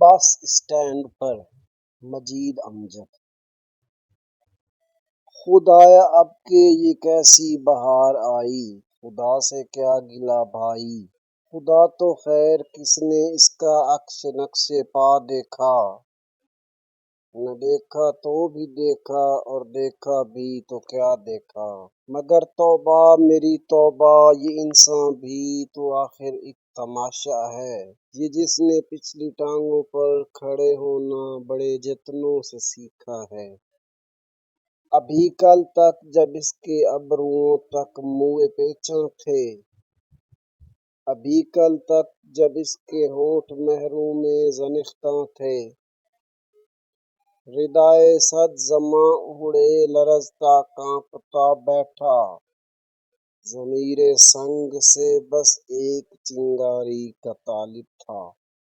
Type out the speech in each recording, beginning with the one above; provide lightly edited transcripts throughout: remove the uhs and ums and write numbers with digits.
Bus stand پر مجید امجد۔ خدایا اب کہ یہ کیسی بہار آئی، خدا سے کیا گلہ بھائی۔ خدا تو خیر کس نے اس کا عکس نقش پا دیکھا، نہ دیکھا تو بھی دیکھا اور دیکھا بھی تو کیا دیکھا۔ مگر توبہ میری توبہ، یہ انسان بھی تو آخر ایک تماشا ہے، یہ جس نے پچھلی ٹانگوں پر کھڑے ہونا بڑے جتنوں سے سیکھا ہے۔ ابھی کل تک جب اس کے ابروؤں تک موئے پیچاں تھے، ابھی کل تک جب اس کے ہونٹ محروم زنخداں تھے، ردائے صد زماں اڑے لرزتا کانپتا بیٹھا، ضمیر سنگ سے بس ایک چنگاری کا طالب تھا۔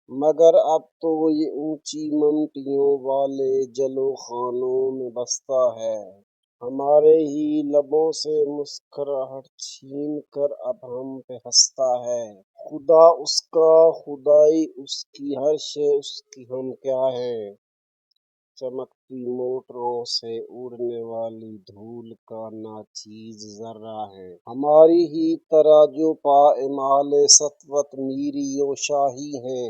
مگر اب تو یہ اونچی ممٹیوں والے جلو خانوں میں بستا ہے، ہمارے ہی لبوں سے مسکراہٹ چھین کر اب ہم پہ ہنستا ہے۔ خدا اس کا، خدائی اس کی، ہر شے اس کی، ہم کیا ہیں؟ چمکتی موٹروں سے اڑنے والی دھول کا ناچیز ذرہ ہیں، ہماری ہی طرح جو پائمال سطوت میری و شاہی ہیں۔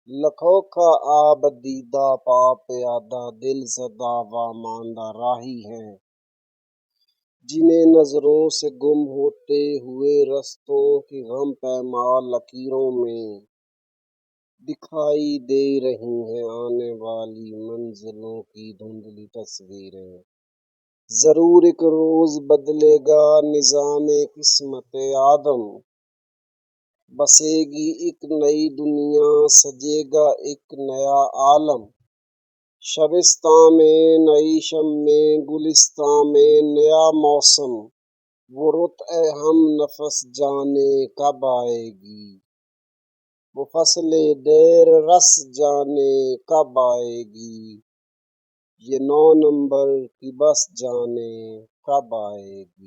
لکھوں کا آب دیدہ پا پیادہ دل زدہ و ماندہ راہی ہیں، جنہیں نظروں سے گم ہوتے ہوئے رستوں کی غم پیمال لکیروں میں دکھائی دے رہی ہیں آنے والی منزلوں کی دھندلی تصویریں۔ ضرور ایک روز بدلے گا نظام قسمت آدم، بسے گی ایک نئی دنیا، سجے گا ایک نیا عالم۔ شبستاں میں نئی شمیں، گلستاں میں نیا موسم، وہ رت ہم نفس جانے کب آئے گی، وہ فصل دیر رس جانے کب آئے گی، یہ 9 نمبر کی بس جانے کب آئے گی۔